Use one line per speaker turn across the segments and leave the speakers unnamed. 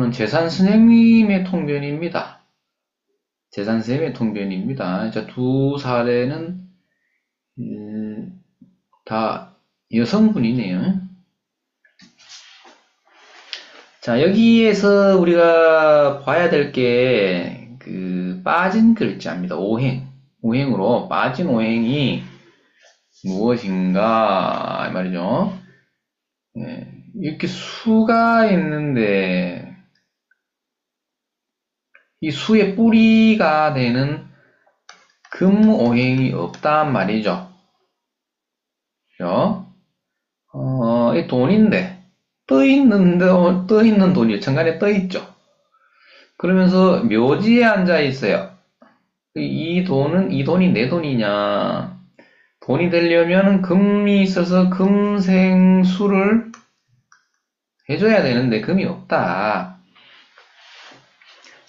이거는 재산 선생님의 통변입니다. 재산 선생님의 통변입니다. 자, 두 사례는 다 여성분이네요. 자, 여기에서 우리가 봐야 될 게 빠진 글자입니다. 오행으로 빠진 오행이 무엇인가 이 말이죠. 이렇게 수가 있는데 이 수의 뿌리가 되는 금오행이 없단 말이죠. 그죠? 이 돈인데 떠 있는 돈이 천간에 떠 있죠. 그러면서 묘지에 앉아 있어요. 이 돈이 내 돈이냐? 돈이 되려면 금이 있어서 금생수를 해줘야 되는데 금이 없다.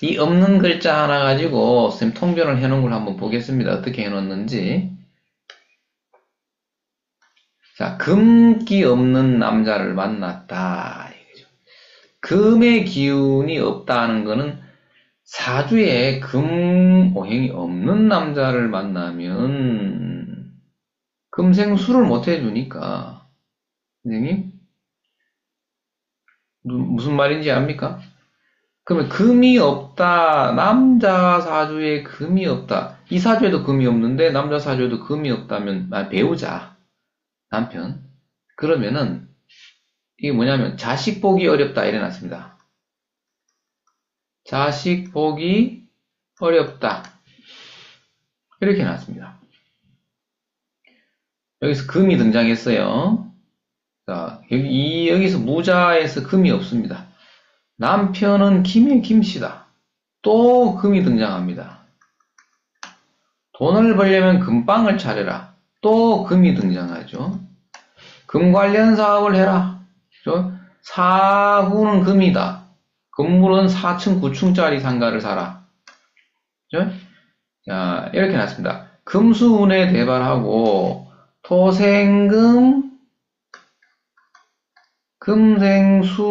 이 없는 글자 하나 가지고 선생님 통변을 해놓은 걸 한번 보겠습니다. 어떻게 해놓는지. 자, 금기 없는 남자를 만났다. 이거죠. 금의 기운이 없다는 거는 사주에 금오행이 없는 남자를 만나면 금생수를 못 해주니까. 선생님? 무슨 말인지 압니까? 그러면 금이 없다. 남자 사주에 금이 없다. 이 사주에도 금이 없는데 남자 사주에도 금이 없다면 배우자. 남편. 그러면은 이게 뭐냐면 자식 보기 어렵다 이래 놨습니다. 자식 보기 어렵다. 이렇게 놨습니다. 여기서 금이 등장했어요. 자, 여기서 무자에서 금이 없습니다. 남편은 김의 김씨다. 또 금이 등장합니다. 돈을 벌려면 금방을 차려라. 또 금이 등장하죠. 금 관련 사업을 해라. 그렇죠? 사후는 금이다. 건물은 4층, 9층짜리 상가를 사라. 그렇죠? 자, 이렇게 놨습니다. 금수운에 대발하고 토생금, 금생수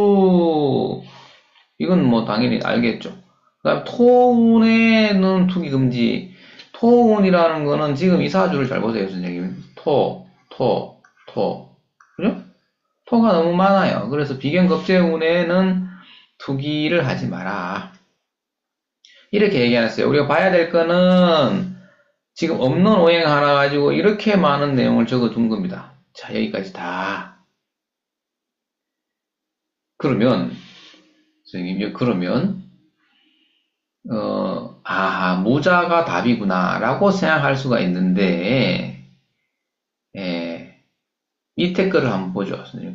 이건 뭐 당연히 알겠죠. 그 다음에 토운에는 투기금지. 토운이라는 거는 지금 이 사주를 잘 보세요, 선생님. 토. 그죠? 토가 너무 많아요. 그래서 비견겁재운에는 투기를 하지 마라. 이렇게 얘기해놨어요. 우리가 봐야 될 거는 지금 없는 오행 하나 가지고 이렇게 많은 내용을 적어둔 겁니다. 자, 여기까지 다. 그러면, 선생님, 무자가 답이구나, 라고 생각할 수가 있는데, 밑에 거를 한번 보죠, 선생님,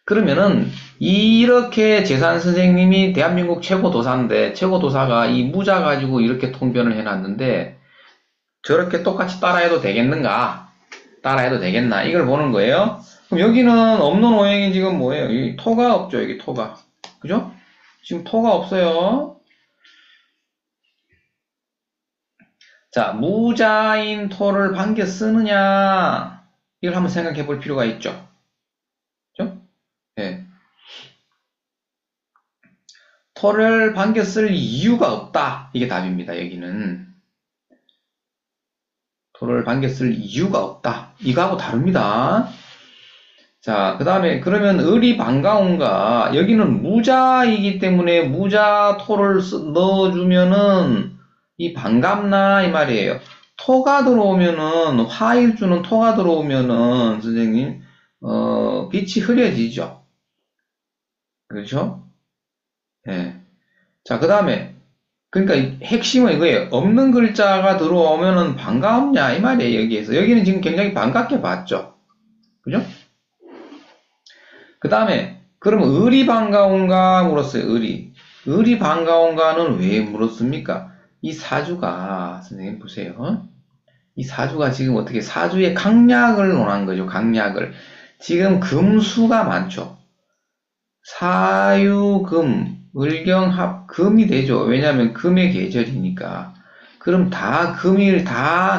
그러면은, 이렇게 재산 선생님이 대한민국 최고 도사인데, 최고 도사가 이 무자 가지고 이렇게 통변을 해놨는데, 저렇게 똑같이 따라해도 되겠는가? 따라해도 되겠나? 이걸 보는 거예요. 그럼 여기는 없는 오행이 지금 뭐예요? 이 토가 없죠, 여기 토가. 그죠? 지금 토가 없어요. 자, 무자인 토를 반겨 쓰느냐? 이걸 한번 생각해 볼 필요가 있죠. 그죠? 네. 토를 반겨 쓸 이유가 없다. 이게 답입니다, 여기는. 토를 반겨 쓸 이유가 없다. 이거하고 다릅니다. 자, 그 다음에 그러면 을이 반가운가? 여기는 무자이기 때문에 무자 토를 넣어주면은 이 반갑나 이 말이에요. 토가 들어오면은 화일주는 토가 들어오면은 선생님 빛이 흐려지죠. 그렇죠? 예. 자, 그 다음에 그러니까 핵심은 이거예요. 없는 글자가 들어오면은 반가웠냐 이 말이에요. 여기에서 여기는 지금 굉장히 반갑게 봤죠. 그죠? 그 다음에 그러면 을이 반가운가 물었어요. 을이 반가운가는 왜 물었습니까? 이 사주가 선생님 보세요. 이 사주가 지금 어떻게 사주의 강약을 논한 거죠. 강약을. 지금 금수가 많죠. 사유금, 을경합, 금이 되죠. 왜냐하면 금의 계절이니까. 그럼 다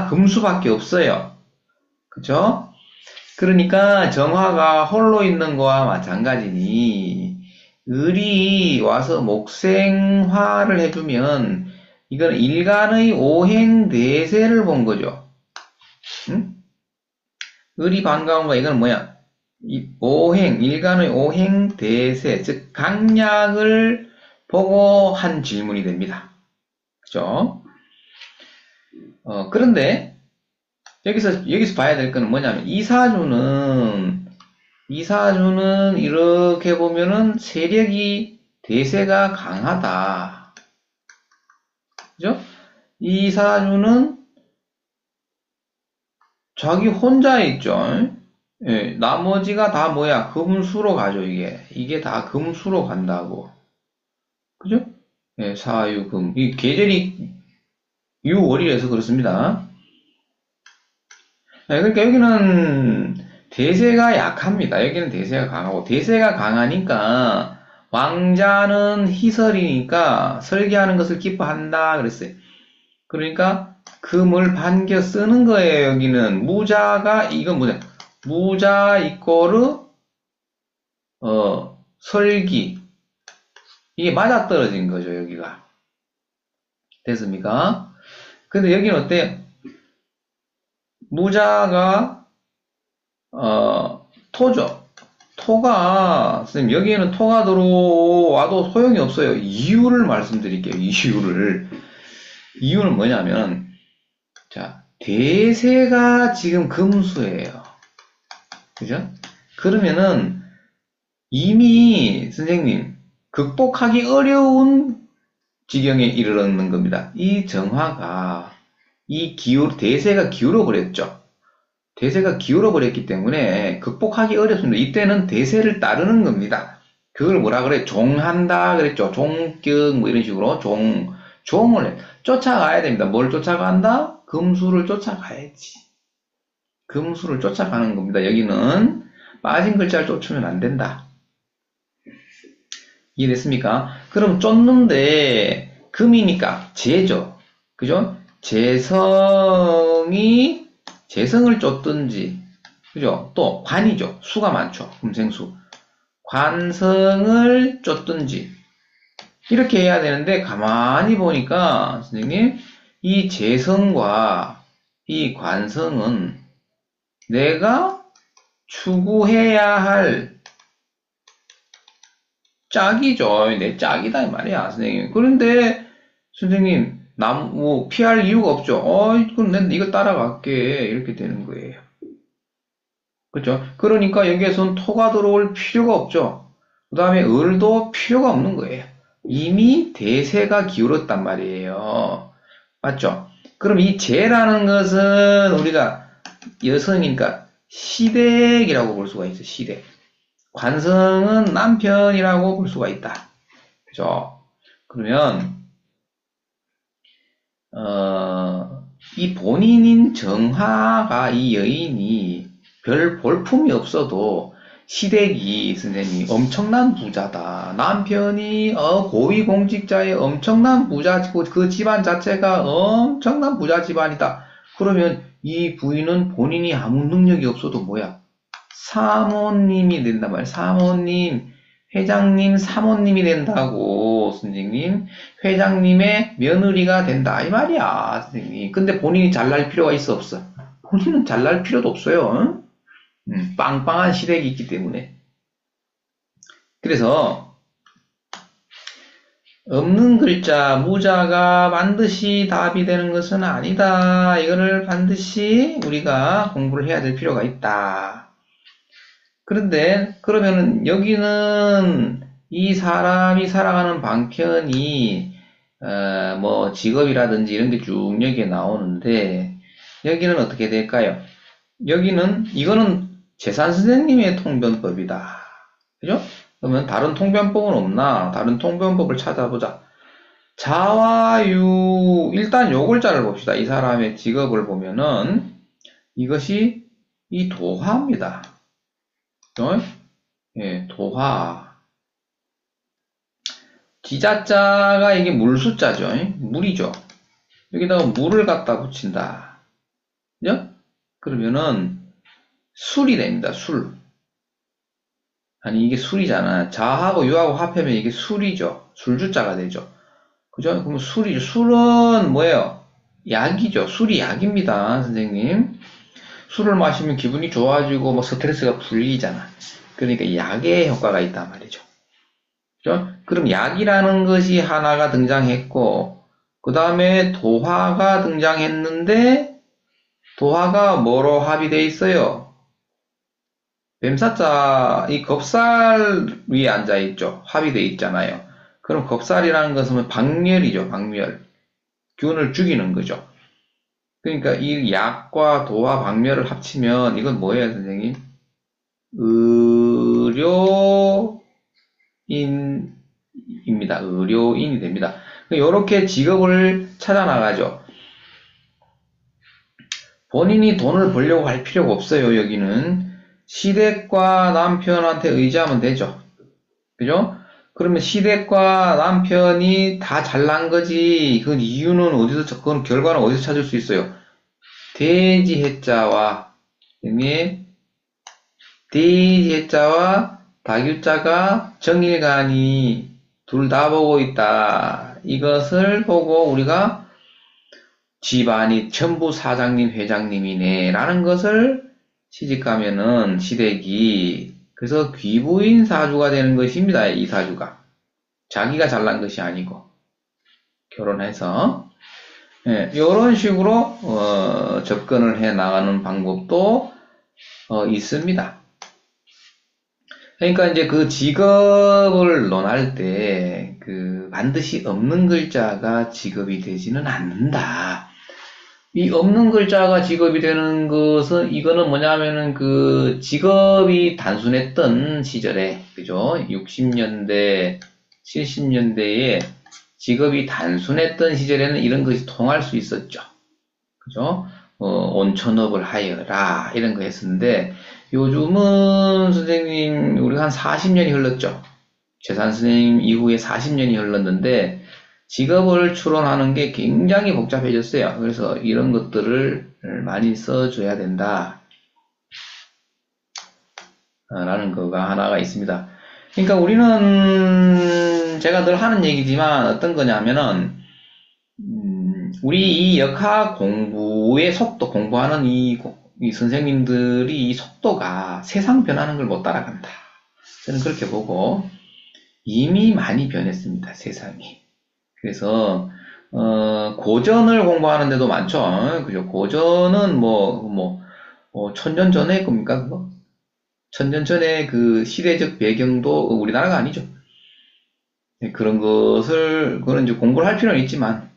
금수밖에 없어요. 그죠? 그러니까 정화가 홀로 있는 거와 마찬가지니 을이 와서 목생화를 해주면 이건 일간의 오행대세를 본 거죠. 응? 을이 반가운 거 이건 뭐야? 일간의 오행대세, 즉 강약을 보고 한 질문이 됩니다. 그죠? 그런데 여기서 봐야 될 거는 뭐냐면 이사주는 이렇게 보면은 세력이 대세가 강하다. 그죠? 이사주는 자기 혼자 있죠. 예, 나머지가 다 뭐야? 금수로 가죠, 이게. 이게 다 금수로 간다고. 그죠? 예, 사유금. 이 계절이 유월이라서 그렇습니다. 예, 그러니까 여기는 대세가 약합니다. 여기는 대세가 강하고, 대세가 강하니까 왕자는 희설이니까 설계하는 것을 기뻐한다 그랬어요. 그러니까 금을 반겨 쓰는 거예요. 여기는 무자가 이건 뭐냐? 무자 이꼬르 설기 이게 맞아떨어진 거죠. 여기가 됐습니까? 근데 여기는 어때요? 무자가 토죠. 토가 선생님 여기에는 토가 들어와도 소용이 없어요. 이유를 말씀드릴게요. 이유는 뭐냐면 자 대세가 지금 금수예요. 그죠? 그러면은 이미 선생님 극복하기 어려운 지경에 이르렀는 겁니다. 이 정화가 대세가 기울어 버렸죠. 대세가 기울어 버렸기 때문에 극복하기 어렵습니다. 이때는 대세를 따르는 겁니다. 그걸 뭐라 그래? 종한다 그랬죠. 종격 뭐 이런 식으로 종을 쫓아가야 됩니다. 뭘 쫓아간다? 금수를 쫓아가야지. 금수를 쫓아가는 겁니다. 여기는 빠진 글자를 쫓으면 안 된다. 이해됐습니까? 그럼 쫓는데 금이니까 재죠. 그죠? 재성을 쫓든지 그죠? 또 관이죠. 수가 많죠. 금생수. 관성을 쫓든지 이렇게 해야 되는데 가만히 보니까 선생님 이 재성과 이 관성은 내가 추구해야 할 짝이죠. 내 짝이다 이 말이야 선생님. 그런데 선생님 피할 이유가 없죠. 그럼 난 이거 따라갈게 이렇게 되는 거예요. 그렇죠? 그러니까 여기에선 토가 들어올 필요가 없죠. 그 다음에 을도 필요가 없는 거예요. 이미 대세가 기울었단 말이에요. 맞죠? 그럼 이 재라는 것은 우리가 여성이니까 시댁이라고 볼 수가 있어요. 시댁. 관성은 남편이라고 볼 수가 있다. 그죠? 그러면 이 본인인 정화가 이 여인이 별 볼품이 없어도 시댁이 선생님 엄청난 부자다. 남편이 고위공직자의 엄청난 부자고 그 집안 자체가 엄청난 부자 집안이다. 그러면 이 부인은 본인이 아무 능력이 없어도 뭐야? 사모님이 된단 말이야. 사모님, 회장님, 사모님이 된다고, 선생님. 회장님의 며느리가 된다. 이 말이야, 선생님. 근데 본인이 잘날 필요가 있어, 없어? 본인은 잘날 필요도 없어요. 빵빵한 시댁이 있기 때문에. 그래서, 없는 글자, 무자가 반드시 답이 되는 것은 아니다. 이거를 반드시 우리가 공부를 해야 될 필요가 있다. 그런데 그러면은 여기는 이 사람이 살아가는 방편이 뭐 직업이라든지 이런 게 쭉 여기에 나오는데 여기는 어떻게 될까요? 이거는 재산 선생님의 통변법이다. 그죠? 그러면 다른 통변법은 없나? 다른 통변법을 찾아보자. 자와유 일단 요 글자를 봅시다. 이 사람의 직업을 보면은 이것이 이 도화입니다. 예, 도화. 지자자가 이게 물수자죠. 물이죠. 여기다가 물을 갖다 붙인다. 그죠? 그러면은 술이 됩니다. 술. 아니 이게 술이잖아. 자하고 유하고 합하면 이게 술이죠. 술주자가 되죠. 그죠? 그럼 술이죠. 술은 뭐예요? 약이죠. 술이 약입니다, 선생님. 술을 마시면 기분이 좋아지고 뭐 스트레스가 풀리잖아. 그러니까 약의 효과가 있단 말이죠. 그죠? 그럼 약이라는 것이 하나가 등장했고, 그 다음에 도화가 등장했는데, 도화가 뭐로 합의되어 있어요? 뱀사자, 이 겁살 위에 앉아있죠. 합의되어 있잖아요. 그럼 겁살이라는 것은 박멸이죠, 박멸. 균을 죽이는 거죠. 그러니까 이 약과 도화, 박멸을 합치면 이건 뭐예요, 선생님? 의료인입니다. 의료인이 됩니다. 이렇게 직업을 찾아 나가죠. 본인이 돈을 벌려고 할 필요가 없어요. 여기는 시댁과 남편한테 의지하면 되죠. 그죠? 그러면 시댁과 남편이 다 잘난 거지. 그 이유는 어디서, 그건 결과는 어디서 찾을 수 있어요? 돼지 해자와, 돼지 해자와 다규자가 정일간이 둘 다 보고 있다. 이것을 보고 우리가 집안이 전부 사장님, 회장님이네. 라는 것을 시집가면은 시댁이, 그래서 귀부인 사주가 되는 것입니다. 이 사주가. 자기가 잘난 것이 아니고. 결혼해서. 이런 식으로, 접근을 해 나가는 방법도, 있습니다. 그러니까 이제 그 직업을 논할 때, 반드시 없는 글자가 직업이 되지는 않는다. 이 없는 글자가 직업이 되는 것은, 이거는 뭐냐면은 직업이 단순했던 시절에, 그죠? 60년대, 70년대에 직업이 단순했던 시절에는 이런 것이 통할 수 있었죠. 그죠? 온천업을 하여라, 이런 거 했었는데, 요즘은 선생님, 우리가 한 40년이 흘렀죠. 재산 선생님 이후에 40년이 흘렀는데, 직업을 추론하는 게 굉장히 복잡해졌어요. 그래서 이런 것들을 많이 써줘야 된다. 라는 거가 하나가 있습니다. 그러니까 우리는 제가 늘 하는 얘기지만 어떤 거냐면은 우리 이 역학 공부의 속도, 공부하는 이 선생님들이 이 속도가 세상 변하는 걸 못 따라간다. 저는 그렇게 보고 이미 많이 변했습니다. 세상이. 그래서 고전을 공부하는 데도 많죠. 그죠? 고전은 천년 전에 겁니까? 그거? 천년 전에 그 시대적 배경도 우리나라가 아니죠. 그런 그거는 이제 공부를 할 필요는 있지만,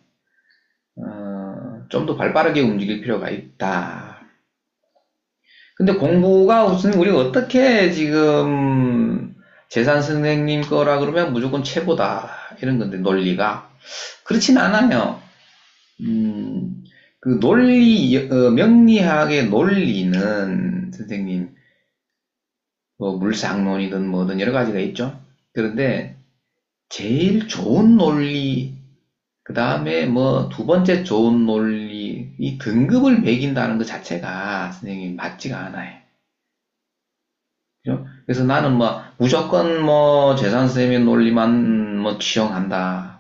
좀 더 발빠르게 움직일 필요가 있다. 근데 공부가 우선 우리가 어떻게 지금 재산 선생님 거라 그러면 무조건 최고다. 이런 건데, 논리가. 그렇진 않아요. 명리학의 논리는 선생님, 물상론이든 뭐든 여러 가지가 있죠. 그런데 제일 좋은 논리, 그 다음에 두 번째 좋은 논리, 이 등급을 매긴다는 것 자체가 선생님 맞지가 않아요. 그죠? 그래서 나는 무조건 재산 선생님의 논리만 취용한다.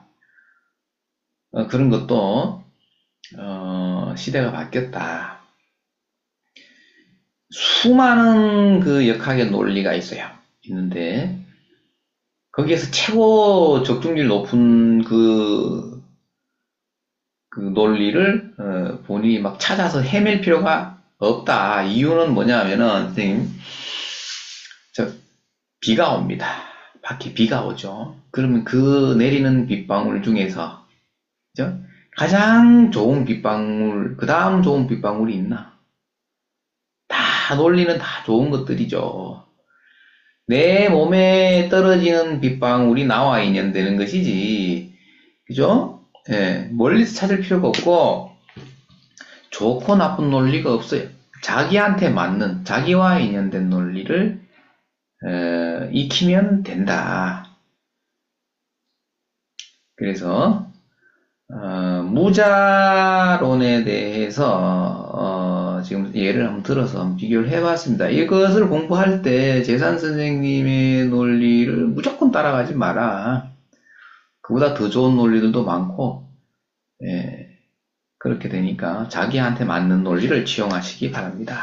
그런 것도, 시대가 바뀌었다. 수많은 역학의 논리가 있는데, 거기에서 최고 적중률 높은 논리를 본인이 막 찾아서 헤맬 필요가 없다. 이유는 뭐냐면은 선생님, 비가 옵니다. 밖에 비가 오죠. 그러면 그 내리는 빗방울 중에서, 그죠? 가장 좋은 빗방울, 그 다음 좋은 빗방울이 있나? 다 논리는 다 좋은 것들이죠. 내 몸에 떨어지는 빗방울이 나와 인연되는 것이지, 그죠? 멀리서 찾을 필요가 없고, 좋고 나쁜 논리가 없어요. 자기한테 맞는, 자기와 인연된 논리를 익히면 된다. 그래서 무자론에 대해서 지금 예를 한번 들어서 한번 비교를 해봤습니다. 이것을 공부할 때 재산 선생님의 논리를 무조건 따라가지 마라. 그보다 더 좋은 논리들도 많고, 예, 그렇게 되니까 자기한테 맞는 논리를 지용하시기 바랍니다.